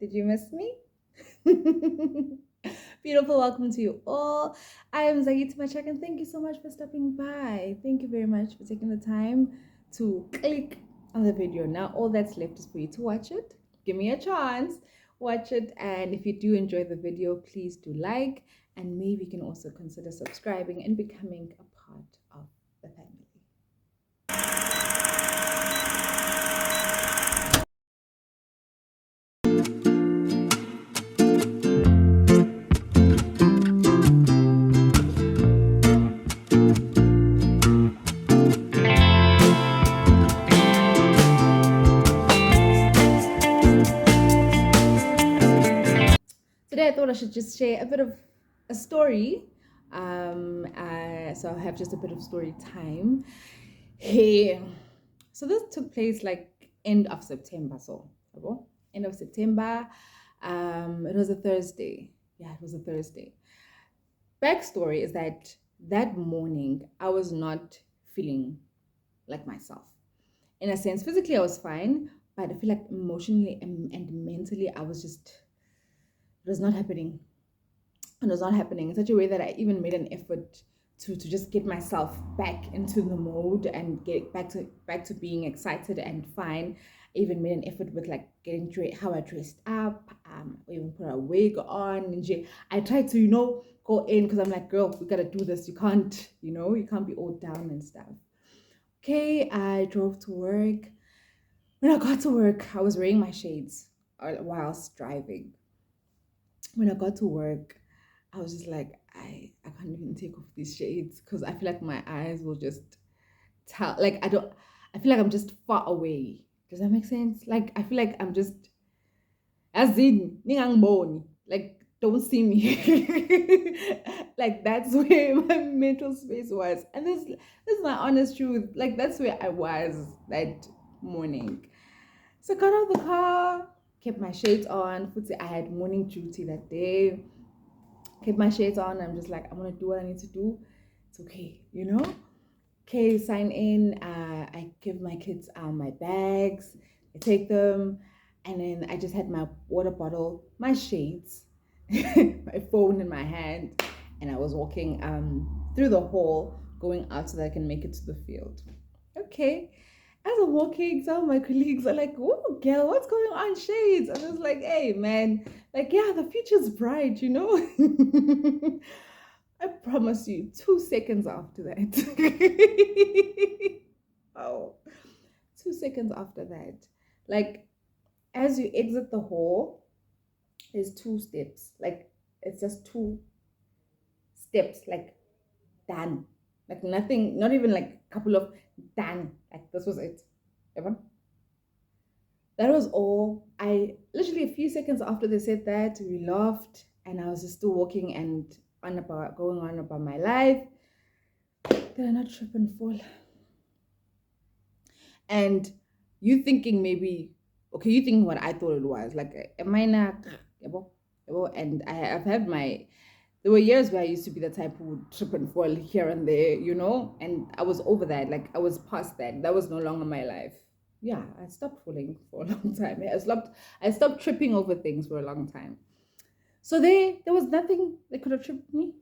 Did you miss me? Beautiful, welcome to you all. I am Zagit Machak and thank you so much for stopping by. Thank you very much for taking the time to click on the video. Now, all that's left is for you to watch it. Give me a chance, watch it, and if you do enjoy the video, please do like and maybe you can also consider subscribing and becoming a part of the family. Today I thought I should just share a bit of a story. So I'll have just a bit of story time. Hey, so this took place like end of September. So end of September. It was a Thursday. Yeah, it was a Thursday. Backstory is that that morning I was not feeling like myself. In a sense, physically I was fine, but I feel like emotionally and mentally I was just it was not happening. It was not happening in such a way that I even made an effort to just get myself back into the mode and get back to being excited and fine. I even made an effort with like getting how I dressed up, even put a wig on and I tried to, go in because I'm like, girl, we gotta do this. You can't, you can't be all down and stuff. Okay, I drove to work. When I got to work, I was wearing my shades whilst driving. When I got to work, I was just like, I can't even take off these shades because I feel like my eyes will just tell. Like, I feel like I'm just far away. Does that make sense? Like, I feel like I'm just, as in, ningang bone. Like, don't see me. Like, that's where my mental space was. And this is my honest truth. Like, that's where I was that morning. So I got out of the car, kept my shades on. I had morning duty that day. Kept my shades on. I'm just like, I'm gonna do what I need to do. It's okay, Okay, sign in. I give my kids my bags. I take them, and then I just had my water bottle, my shades, my phone in my hand, and I was walking through the hall, going out so that I can make it to the field. Okay. As I'm walking, some of my colleagues are like, "Oh, girl, what's going on, shades?" And I was like, "Hey, man, like, yeah, the future's bright, I promise you, 2 seconds after that. Oh, 2 seconds after that. Like, as you exit the hall, there's 2 steps. Like, it's just 2 steps, like, done. Like, nothing, not even like a couple of done. Like, this was it. Everyone? That was all. I literally a few seconds after they said that, we laughed, and I was just still walking and going on about my life. Did I not trip and fall? And you thinking maybe, okay, you thinking what I thought it was, like a minor, and I've had there were years where I used to be the type who would trip and fall here and there, and I was over that, like I was past that. That was no longer my life. Yeah, I stopped falling for a long time. I stopped tripping over things for a long time. So there was nothing that could have tripped me.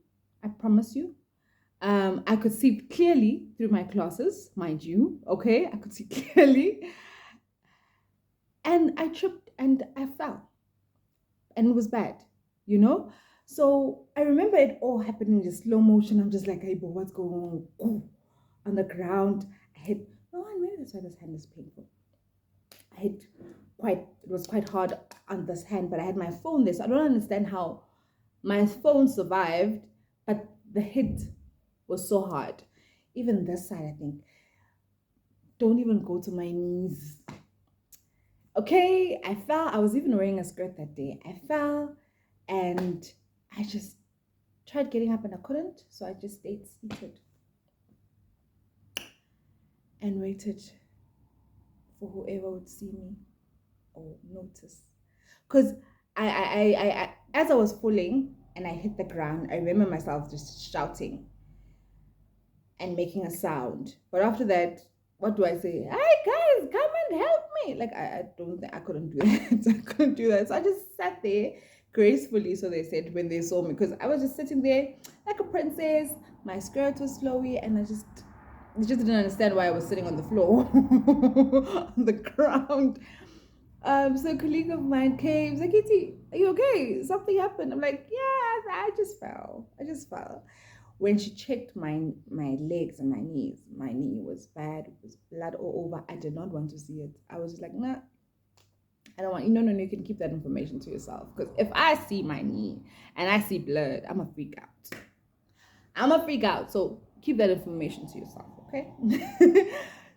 I promise you. I could see clearly through my glasses, mind you. Okay, I could see clearly, and I tripped and I fell, and it was bad, you know. So I remember it all happening in slow motion. I'm just like, hey, but what's going on? Ooh, on the ground. I hit. No, maybe that's why this hand is painful. I hit it was quite hard on this hand, but I had my phone there, so I don't understand how my phone survived, but the hit was so hard. Even this side, I think. Don't even go to my knees. Okay, I fell. I was even wearing a skirt that day. I fell and I just tried getting up and I couldn't, so I just stayed seated and waited for whoever would see me or notice. Because as I was falling and I hit the ground, I remember myself just shouting and making a sound. But after that, what do I say? Hi guys, come and help me. Like, I don't think I couldn't do that. I couldn't do that. So I just sat there gracefully, so they said, when they saw me, because I was just sitting there like a princess. My skirt was flowy, and they just didn't understand why I was sitting on the floor, on the ground. So a colleague of mine came, he's like, Kitty, are you okay? Something happened. I'm like, yeah, I just fell. I just fell. When she checked my legs and my knee was bad. It was blood all over. I did not want to see it. I was just like, nah, I don't want you. No, no, no, you can keep that information to yourself. Because if I see my knee and I see blood, I'm a freak out. I'm a freak out. So keep that information to yourself, okay?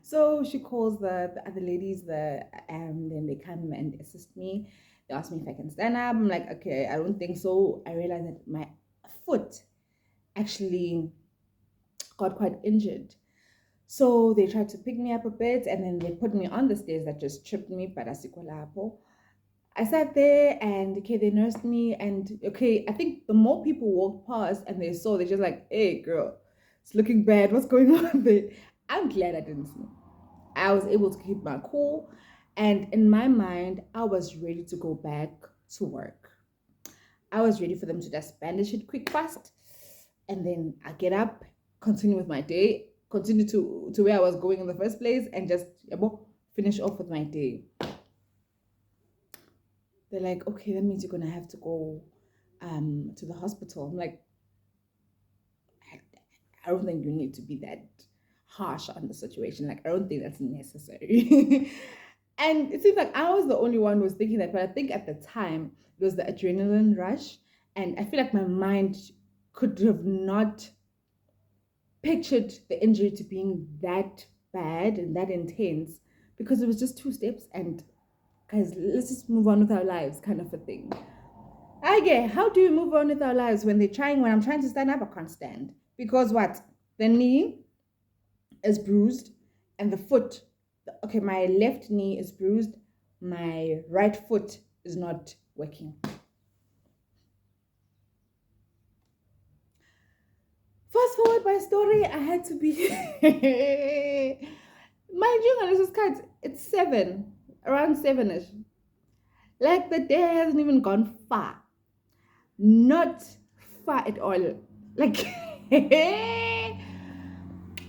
So she calls the other ladies, then they come and assist me. They ask me if I can stand up. I'm like, okay, I don't think so. I realized that my foot actually got quite injured. So they tried to pick me up a bit, and then they put me on the stairs that just tripped me, para sikolapo. I sat there, and okay, they nursed me, and okay, I think the more people walked past and they saw, they're just like, hey girl, it's looking bad. What's going on there? I'm glad I didn't see. I was able to keep my cool, and in my mind, I was ready to go back to work. I was ready for them to just bandage it quick, fast, and then I get up, continue with my day, continue to where I was going in the first place, and just finish off with my day. They're like, okay, that means you're gonna have to go to the hospital. I'm like, I don't think you need to be that harsh on the situation. Like, I don't think that's necessary. And it seems like I was the only one who was thinking that, but I think at the time it was the adrenaline rush, and I feel like my mind could have not pictured the injury to being that bad and that intense, because it was just two steps and guys, let's just move on with our lives, kind of a thing. I get, how do you move on with our lives when when I'm trying to stand up, I can't stand. Because what? The knee is bruised and the foot, okay, my left knee is bruised, my right foot is not working. Fast forward my story, I had to be mind you, this is cut. It's 7, around 7ish. Like the day hasn't even gone far. Not far at all. Like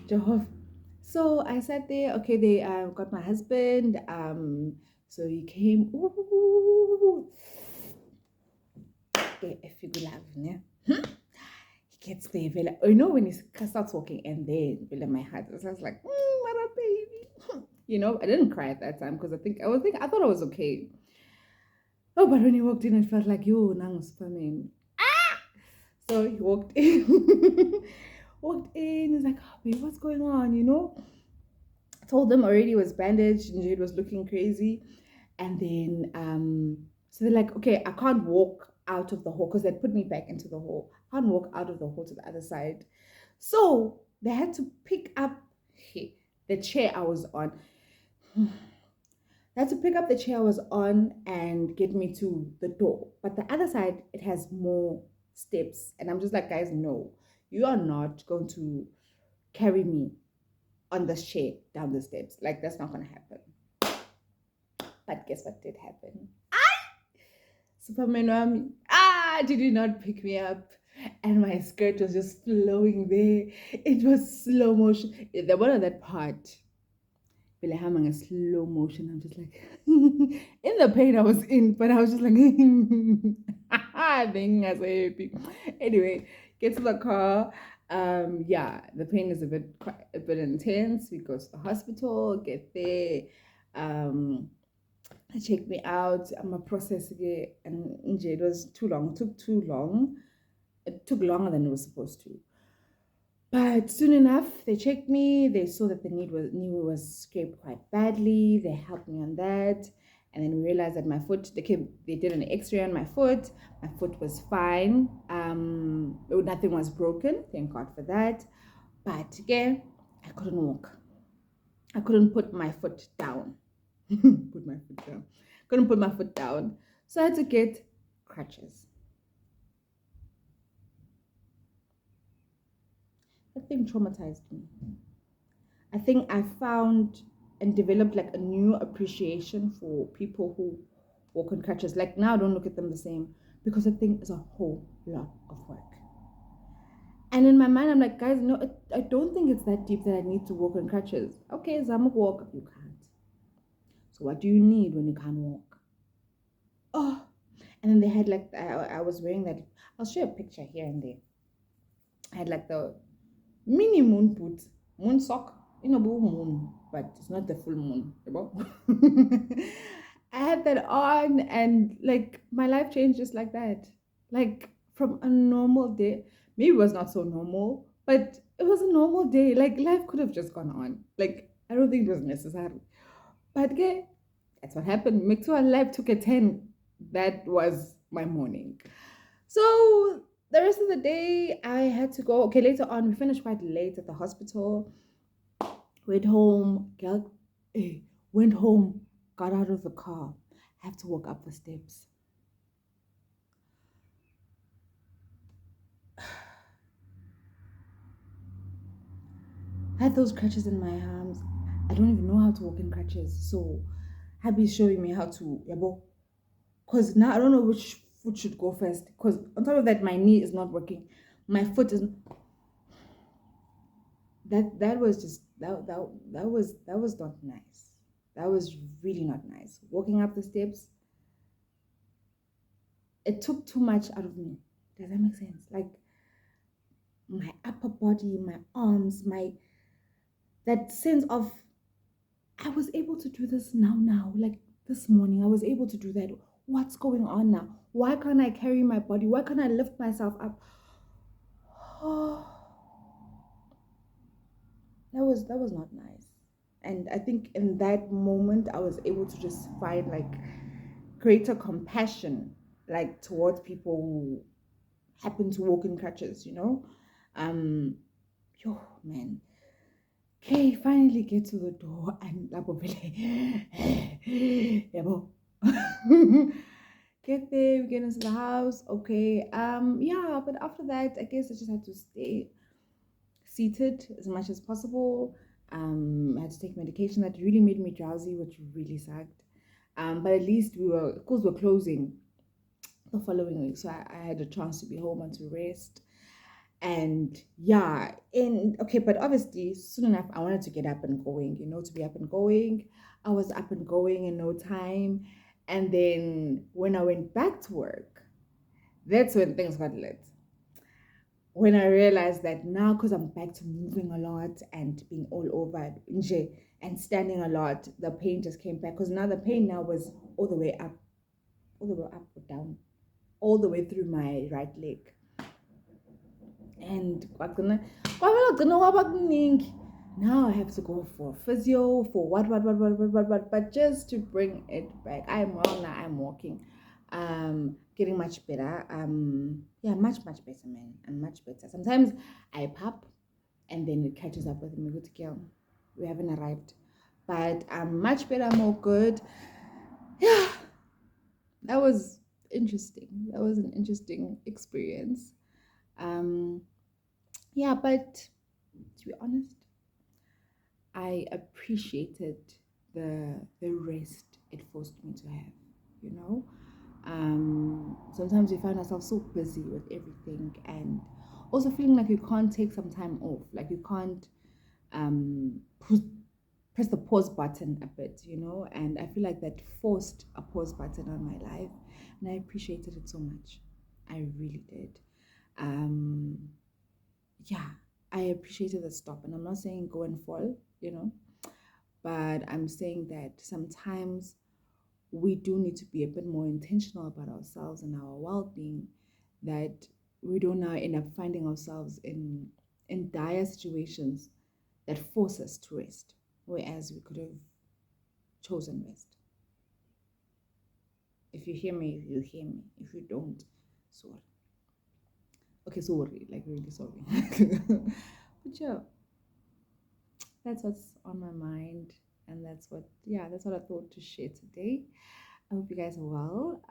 Jehovah. So I sat there. Okay, they got my husband. So he came. Ooh, if you love, yeah. He gets there. You know when he starts walking, and then my heart was like, what a baby. You know, I didn't cry at that time because I thought I was okay. Oh, but when he walked in, it felt like, yo, nang Superman. So he walked in. Walked in, he's like, oh, babe, what's going on? You know? I told them already it was bandaged and it was looking crazy. And then so they're like, okay, I can't walk out of the hall because they put me back into the hall. I can't walk out of the hall to the other side. So they had to pick up the chair I was on. They had to pick up the chair I was on and get me to the door. But the other side, it has more steps. And I'm just like, guys, no, you are not going to carry me on this chair down the steps. Like, that's not going to happen. But guess what did happen? Superman Army. Did you not pick me up? And my skirt was just flowing there. It was slow motion. The one on that part, having a slow motion. I'm just like, in the pain I was in, but I was just like, being as happy. Anyway, get to the car. Yeah, the pain is a bit intense. We go to the hospital, get there. They checked me out. I'm a processing it, and it was too long. It took too long. It took longer than it was supposed to. But soon enough, they checked me. They saw that the knee was scraped quite badly. They helped me on that. And then we realized that my foot, they did an x-ray on my foot. My foot was fine. Nothing was broken. Thank God for that. But again, I couldn't walk. I couldn't put my foot down. Couldn't put my foot down. So I had to get crutches. That thing traumatized me. I think I found and developed like a new appreciation for people who walk on crutches. Like now I don't look at them the same because the thing is a whole lot of work. And in my mind, I'm like, guys, no, I don't think it's that deep that I need to walk on crutches. Okay, Zamak walk, you can't. So what do you need when you can't walk? Oh, and then they had like, I was wearing that, I'll show you a picture here and there. I had like the mini moon boots, moon sock, moon, but it's not the full moon, you know? I had that on and like my life changed just like that. Like from a normal day, maybe it was not so normal, but it was a normal day. Like life could have just gone on. Like I don't think it was necessary. But okay, that's what happened. Mixua life took a 10. That was my morning. So the rest of the day I had to go. Okay, later on, we finished quite late at the hospital. Went home, girl, went home, got out of the car. I have to walk up the steps. I had those crutches in my arms. I don't even know how to walk in crutches. So Happy showing me how to, yabo. Because now I don't know which foot should go first. Because on top of that, my knee is not working. My foot is that was just that was not nice. That was really not nice. Walking up the steps, it took too much out of me. Does that make sense? Like my upper body, my arms, my that sense of I was able to do this now. Like this morning, I was able to do that. What's going on now? Why can't I carry my body? Why can't I lift myself up? Oh, that was not nice. And I think in that moment I was able to just find like greater compassion like towards people who happen to walk in crutches, Um yo man. Okay, finally get to the door and yabo. Get there, we get into the house. Okay. Yeah, but after that, I guess I just had to stay seated as much as possible. I had to take medication that really made me drowsy, which really sucked. But at least of course, we're closing the following week, so I had a chance to be home and to rest. And yeah, and okay, but obviously, soon enough, I wanted to get up and going, to be up and going. I was up and going in no time. And then when I went back to work, that's when things got lit. When I realized that now, because I'm back to moving a lot and being all over and standing a lot, the pain just came back. Because now the pain now was all the way up, all the way up or down, all the way through my right leg. And now I have to go for physio, for what, but just to bring it back. I'm well now, I'm walking. Getting much better. Yeah, much better, man. I'm much better. Sometimes I pop and then it catches up with me. Good girl. We haven't arrived. But I'm much better, more good. Yeah. That was interesting. That was an interesting experience. Yeah, but to be honest, I appreciated the rest it forced me to have, you know. Sometimes we find ourselves so busy with everything and also feeling like you can't take some time off, like you can't um, press the pause button a bit, and I feel like that forced a pause button on my life, and I appreciated it so much. I really did. Um, yeah, I appreciated the stop, and I'm not saying go and fall, but I'm saying that sometimes we do need to be a bit more intentional about ourselves and our well-being, that we don't now end up finding ourselves in dire situations that force us to rest, whereas we could have chosen rest. If you hear me, you hear me. If you don't, sorry. Okay, sorry, like really sorry. But yeah, that's what's on my mind, and that's what I thought to share today. I hope you guys are well.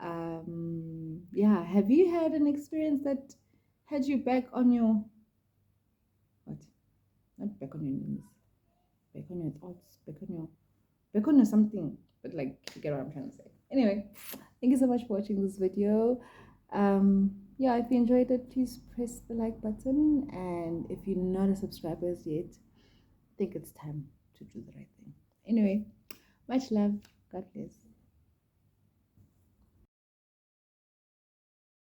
Yeah, have you had an experience that had you back on your what? Not back on your knees, back on your thoughts, back on your Bacon or something, but like you get what I'm trying to say. Anyway, thank you so much for watching this video. Yeah, if you enjoyed it, please press the like button, and if you're not a subscriber as yet, I think it's time to do the right thing. Anyway, much love. God bless.